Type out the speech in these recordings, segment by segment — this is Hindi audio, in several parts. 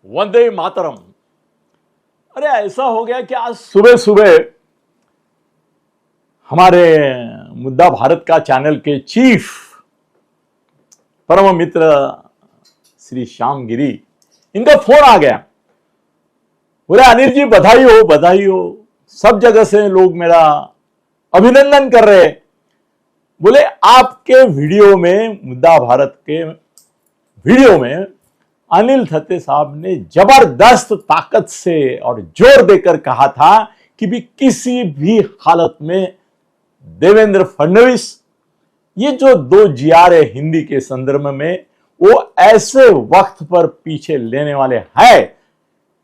वंदे मातरम। अरे ऐसा हो गया कि आज सुबह सुबह हमारे मुद्दा भारत का चैनल के चीफ परम मित्र श्री श्याम गिरी, इनका फोन आ गया। बोले अनिल जी बधाई हो बधाई हो, सब जगह से लोग मेरा अभिनंदन कर रहे। बोले आपके वीडियो में, मुद्दा भारत के वीडियो में अनिल थत्ते साहब ने जबरदस्त ताकत से और जोर देकर कहा था कि भी किसी भी हालत में देवेंद्र फडणवीस, ये जो दो जीआर है हिंदी के संदर्भ में, वो ऐसे वक्त पर पीछे लेने वाले हैं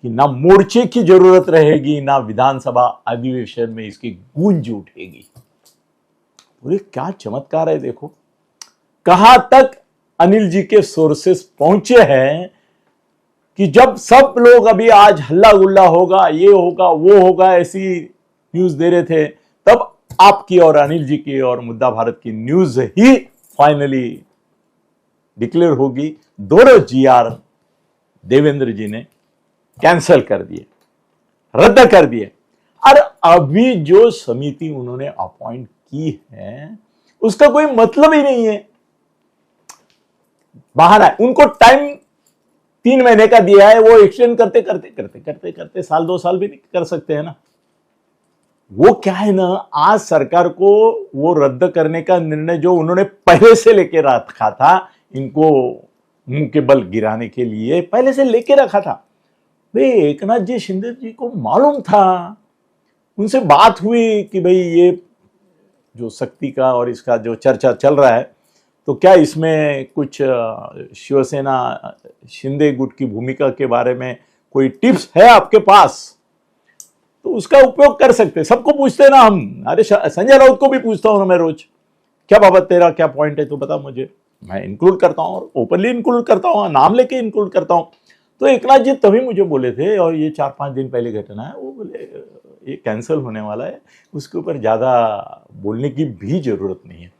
कि ना मोर्चे की जरूरत रहेगी, ना विधानसभा अधिवेशन में इसकी गूंज उठेगी। बोले क्या चमत्कार है, देखो कहां तक अनिल जी के सोर्सेस पहुंचे हैं कि जब सब लोग अभी आज हल्ला गुल्ला होगा, ये होगा वो होगा, ऐसी न्यूज दे रहे थे, तब आपकी और अनिल जी की और मुद्दा भारत की न्यूज ही फाइनली डिक्लेयर होगी। दोनों जीआर देवेंद्र जी ने कैंसिल कर दिए, रद्द कर दिए। और अभी जो समिति उन्होंने अपॉइंट की है उसका कोई मतलब ही नहीं है, बहाना है। उनको टाइम 3 महीने का दिया है, वो एक्सटेंड करते करते करते करते करते साल 2 साल भी नहीं कर सकते हैं ना। वो क्या है ना, आज सरकार को वो रद्द करने का निर्णय जो उन्होंने पहले से लेके रखा था, इनको मुंह के बल गिराने के लिए पहले से लेके रखा था। भाई एकनाथ जी शिंदे जी को मालूम था, उनसे बात हुई कि भाई ये जो शक्ति का और इसका जो चर्चा चल रहा है, तो क्या इसमें कुछ शिवसेना शिंदे गुट की भूमिका के बारे में कोई टिप्स है आपके पास, तो उसका उपयोग कर सकते। सबको पूछते ना हम, अरे संजय राउत को भी पूछता हूं ना मैं रोज, क्या बाबा तेरा क्या पॉइंट है तो बता मुझे, मैं इंक्लूड करता हूं और ओपनली इंक्लूड करता हूं, नाम लेके इंक्लूड करता हूं। तो एकनाथ जी तभी मुझे बोले थे, और ये 4-5 दिन पहले घटना है, वो बोले ये कैंसिल होने वाला है, उसके ऊपर ज्यादा बोलने की भी जरूरत नहीं है।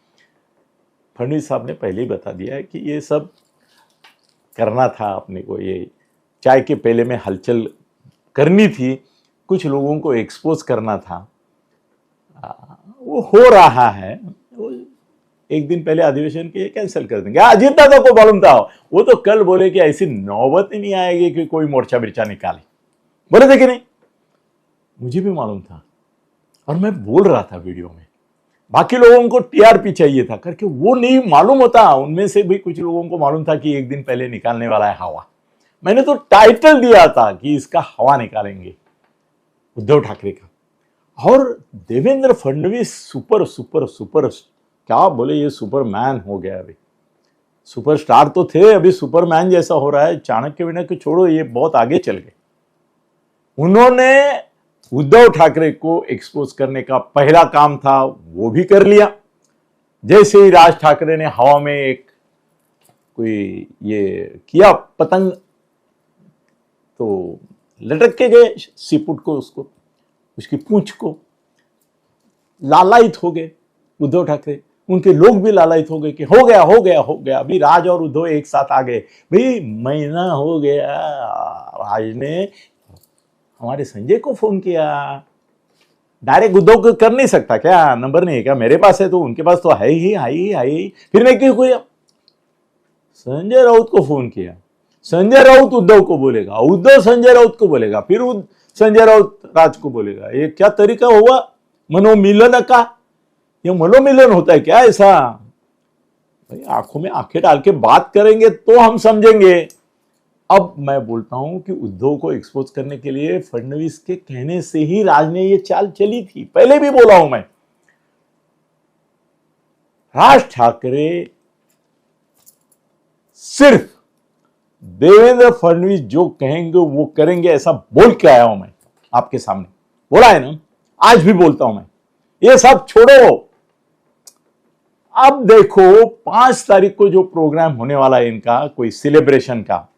फडणवीस साहब ने पहले ही बता दिया है कि ये सब करना था अपने को, ये चाय के पहले में हलचल करनी थी, कुछ लोगों को एक्सपोज करना था, वो हो रहा है। वो एक दिन पहले अधिवेशन के कैंसिल कर देंगे। अजीत दादा को मालूम था, वो तो कल बोले कि ऐसी नौबत ही नहीं आएगी कि कोई मोर्चा बिरचा निकाले, बोले थे कि नहीं, मुझे भी मालूम था और मैं बोल रहा था वीडियो में। बाकी लोगों को टीआरपी चाहिए था करके वो नहीं मालूम होता, उनमें से भी कुछ लोगों को मालूम था कि एक दिन पहले निकालने वाला है हवा। मैंने तो टाइटल दिया था कि इसका हवा निकालेंगे उद्धव ठाकरे का। और Devendra Fadnavis super super super, क्या बोले, ये सुपरमैन हो गया। अभी सुपरस्टार तो थे, अभी सुपरमैन जैसा हो रहा है। चाणक्य विनय को छोड़ो, ये बहुत आगे चल गए। उन्होंने उद्धव ठाकरे को एक्सपोज करने का पहला काम था, वो भी कर लिया। जैसे ही राज ठाकरे ने हवा में एक कोई ये किया पतंग, तो लटक के गए सीपुट को, उसको, उसकी पूंछ को, लालायित हो गए उद्धव ठाकरे। उनके लोग भी लालायित हो गए कि हो गया हो गया हो गया। अभी राज और उद्धव एक साथ आ गए। भाई महीना हो गया, राज ने हमारे संजय को फोन किया, डायरेक्ट उद्धव को कर नहीं सकता क्या, नंबर नहीं है क्या मेरे पास, है तो उनके पास तो है ही। फिर मैं क्यों किया, संजय राउत को फोन किया, संजय राउत उद्धव को बोलेगा, उद्धव संजय राउत को बोलेगा, फिर संजय राउत राज को बोलेगा। ये क्या तरीका हुआ मनोमिलन का? ये मनोमिलन होता है क्या ऐसा? भाई आंखों में आंखें डाल के बात करेंगे तो हम समझेंगे। अब मैं बोलता हूं कि उद्धव को एक्सपोज करने के लिए फडणवीस के कहने से ही राज ने ये चाल चली थी। पहले भी बोला हूं मैं, राज ठाकरे सिर्फ देवेंद्र फडणवीस जो कहेंगे वो करेंगे, ऐसा बोल के आया हूं मैं आपके सामने। बोला है ना, आज भी बोलता हूं मैं। ये सब छोड़ो, अब देखो 5 तारीख को जो प्रोग्राम होने वाला है इनका, कोई सेलिब्रेशन का,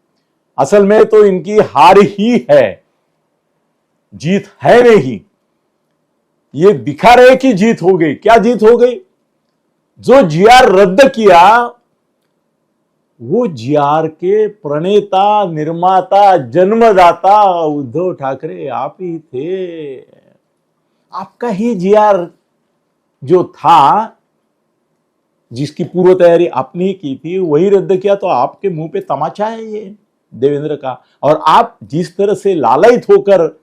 असल में तो इनकी हार ही है, जीत है नहीं। ये दिखा रहे कि जीत हो गई। क्या जीत हो गई? जो जीआर रद्द किया वो जीआर के प्रणेता, निर्माता, जन्मदाता उद्धव ठाकरे आप ही थे। आपका ही जीआर जो था, जिसकी पूर्व तैयारी आपने ही की थी, वही रद्द किया, तो आपके मुंह पे तमाचा है ये देवेंद्र का। और आप जिस तरह से लालयित होकर,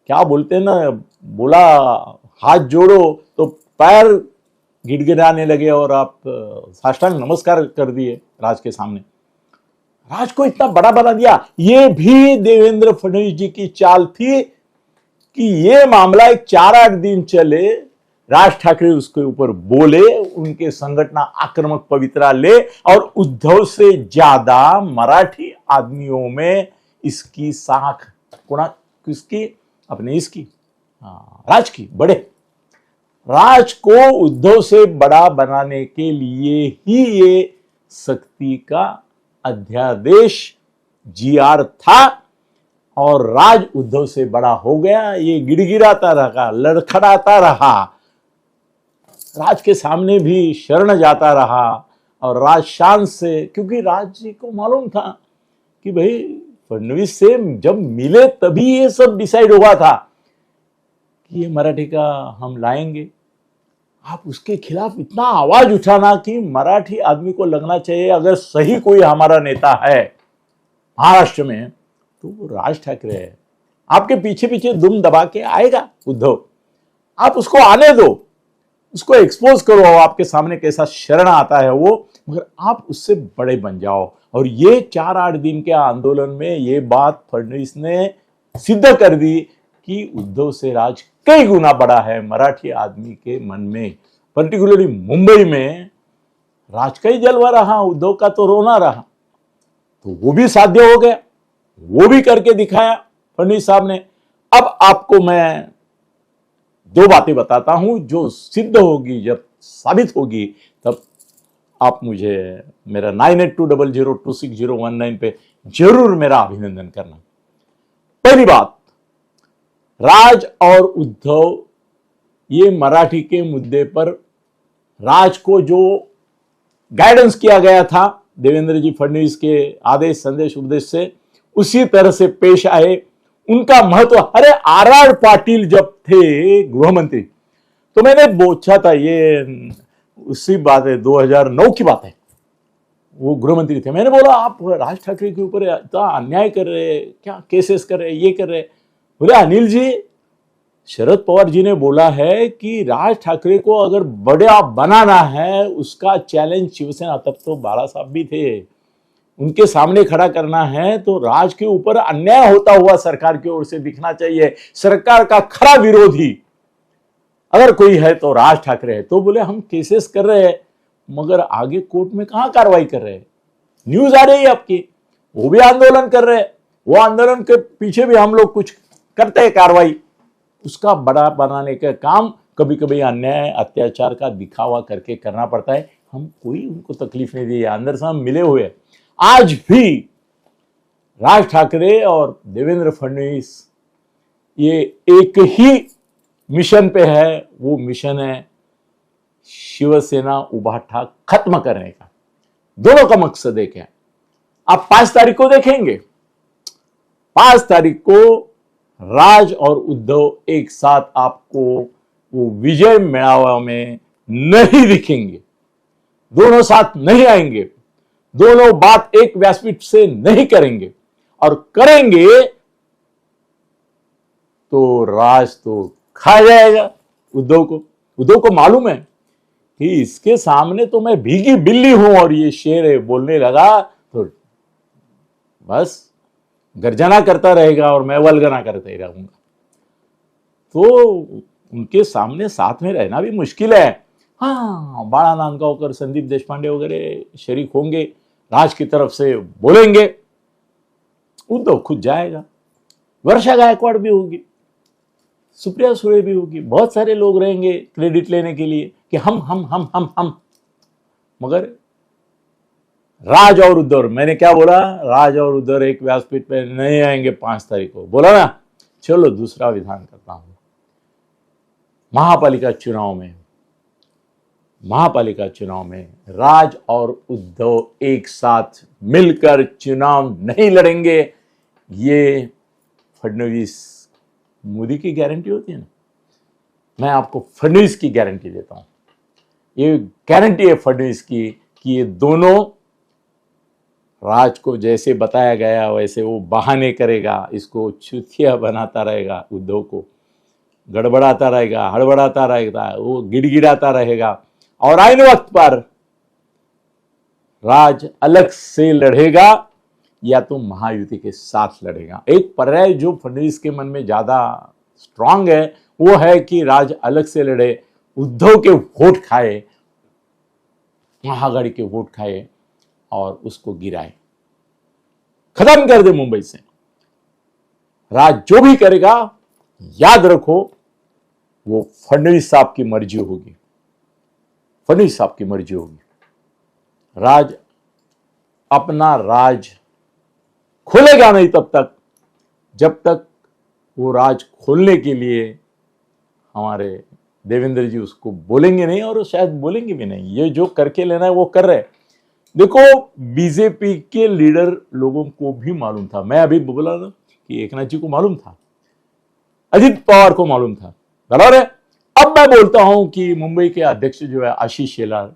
क्या बोलते हैं ना, बोला हाथ जोड़ो तो पैर गिड़गिड़ाने लगे और आप साष्टांग नमस्कार कर दिए राज के सामने। राज को इतना बड़ा बना दिया। ये भी देवेंद्र फडणवीस जी की चाल थी कि ये मामला एक 4-8 दिन चले, राज ठाकरे उसके ऊपर बोले, उनके संगठन आक्रामक पवित्रा ले, और उद्धव से ज्यादा मराठी आदमियों में इसकी साख किसकी, अपने इसकी, राज की, बड़े राज को उद्धव से बड़ा बनाने के लिए ही ये सख्ती का अध्यादेश जीआर था, और राज उद्धव से बड़ा हो गया। ये गिड़गिड़ाता रहा, लड़खड़ाता रहा, राज के सामने भी शरण जाता रहा, और राज शान से, क्योंकि राज जी को मालूम था कि भाई फडणवीस से जब मिले तभी ये सब डिसाइड हुआ था कि ये मराठी का हम लाएंगे। आप उसके खिलाफ इतना आवाज उठाना कि मराठी आदमी को लगना चाहिए अगर सही कोई हमारा नेता है महाराष्ट्र में तो वो राज ठाकरे है। आपके पीछे पीछे दुम दबा के आएगा उद्धव, आप उसको आने दो, उसको एक्सपोज करो, आपके सामने कैसा शरण आता है वो, मगर आप उससे बड़े बन जाओ। और ये 4-8 दिन के आंदोलन में ये बात फडणवीस ने सिद्ध कर दी कि उद्धव से राज कई गुना बड़ा है मराठी आदमी के मन में। पर्टिकुलरली मुंबई में राज का ही जलवा रहा, उद्धव का तो रोना रहा। तो वो भी साध्य हो गया, वो भी करके दिखाया फडणवीस साहब ने। अब आपको मैं 2 बातें बताता हूं जो सिद्ध होगी, जब साबित होगी तब आप मुझे मेरा 9820026019 पे जरूर मेरा अभिनंदन करना। पहली बात, राज और उद्धव ये मराठी के मुद्दे पर राज को जो गाइडेंस किया गया था देवेंद्र जी फडणवीस के आदेश, संदेश, उपदेश से, उसी तरह से पेश आए। उनका महत्व, अरे आर पाटिल जब थे गृह मंत्री तो मैंने पूछा था, ये उसी बात है 2009 की बात है, वो गृह मंत्री थे। मैंने बोला आप राज ठाकरे के ऊपर इतना अन्याय कर रहे, क्या केसेस कर रहे, ये कर रहे। बोले अनिल जी, शरद पवार जी ने बोला है कि राज ठाकरे को अगर बड़ा बनाना है, उसका चैलेंज शिवसेना, तब तो बाला साहब भी थे, उनके सामने खड़ा करना है तो राज के ऊपर अन्याय होता हुआ सरकार की ओर से दिखना चाहिए। सरकार का खरा विरोधी अगर कोई है तो राज ठाकरे है। तो बोले हम केसेस कर रहे हैं, मगर आगे कोर्ट में कहां कार्रवाई कर रहे हैं। न्यूज आ रही है आपकी, वो भी आंदोलन कर रहे हैं, वो आंदोलन के पीछे भी हम लोग कुछ करते हैं कार्रवाई। उसका बड़ा बनाने का काम कभी कभी अन्याय, अत्याचार का दिखावा करके करना पड़ता है। हम कोई उनको तकलीफ नहीं दी है, अंदर से हम मिले हुए। आज भी राज ठाकरे और देवेंद्र फडणवीस ये एक ही मिशन पे है, वो मिशन है शिवसेना उभाठा खत्म करने का। दोनों का मकसद एक है। आप 5 तारीख को देखेंगे, 5 तारीख को राज और उद्धव एक साथ आपको वो विजय मेळावा में नहीं दिखेंगे, दोनों साथ नहीं आएंगे, दोनों बात एक व्यासपीठ से नहीं करेंगे, और करेंगे तो राज तो खा जाएगा उद्धव को। उद्धव को मालूम है कि इसके सामने तो मैं भीगी बिल्ली हूं और ये शेर है, बोलने लगा तो बस गर्जना करता रहेगा और मैं वल्गना करते ही रहूंगा। तो उनके सामने साथ में रहना भी मुश्किल है। हाँ, बाळा नांदगावकर, संदीप देशपांडे वगैरह शरीक होंगे, राज की तरफ से बोलेंगे, उद्धव खुद जाएगा। वर्षा गायकवाड़ भी होगी, सुप्रिया सुळे भी होगी, बहुत सारे लोग रहेंगे क्रेडिट लेने के लिए कि हम। मगर राज और उद्धव, मैंने क्या बोला, राज और उद्धव एक व्यासपीठ पे नहीं आएंगे 5 तारीख को, बोला ना। चलो दूसरा विधान करता हूं। महापालिका चुनाव में महापालिका चुनाव में राज और उद्धव एक साथ मिलकर चुनाव नहीं लड़ेंगे, ये फडणवीस मोदी की गारंटी होती है ना। मैं आपको फडणवीस की गारंटी देता हूं, ये गारंटी है फडणवीस की कि ये दोनों राज को जैसे बताया गया वैसे वो बहाने करेगा, इसको चुतिया बनाता रहेगा, उद्धव को गड़बड़ाता रहेगा, हड़बड़ाता रहेगा, वो गिड़गिड़ाता रहेगा और आईन वक्त पर राज अलग से लड़ेगा या तो महायुति के साथ लड़ेगा। एक पर्याय जो फडणवीस के मन में ज्यादा स्ट्रांग है वो है कि राज अलग से लड़े, उद्धव के वोट खाए, महाआघाड़ी के वोट खाए और उसको गिराए, खत्म कर दे मुंबई से। राज जो भी करेगा याद रखो वो फडणवीस साहब की मर्जी होगी, फडणवीस साहब की मर्जी होगी। राज अपना राज खोलेगा नहीं तब तक जब तक वो राज खोलने के लिए हमारे देवेंद्र जी उसको बोलेंगे नहीं, और शायद बोलेंगे भी नहीं। ये जो करके लेना है वो कर रहे। देखो बीजेपी के लीडर लोगों को भी मालूम था, मैं अभी बोला ना कि एकनाथ जी को मालूम था, अजित पवार को मालूम था, बराबर है। अब मैं बोलता हूं कि मुंबई के अध्यक्ष जो है आशीष शेलार,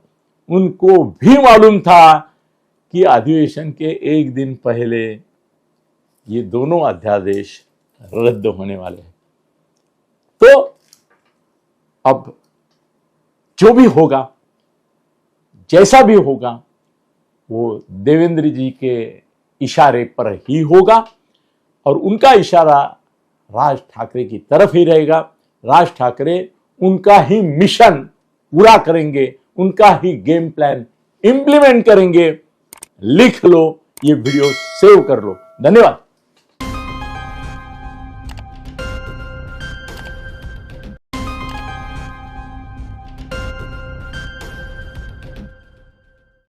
उनको भी मालूम था कि अधिवेशन के एक दिन पहले ये दोनों अध्यादेश रद्द होने वाले हैं। तो अब जो भी होगा, जैसा भी होगा, वो देवेंद्र जी के इशारे पर ही होगा और उनका इशारा राज ठाकरे की तरफ ही रहेगा। राज ठाकरे उनका ही मिशन पूरा करेंगे, उनका ही गेम प्लान इंप्लीमेंट करेंगे। लिख लो, ये वीडियो सेव कर लो। धन्यवाद।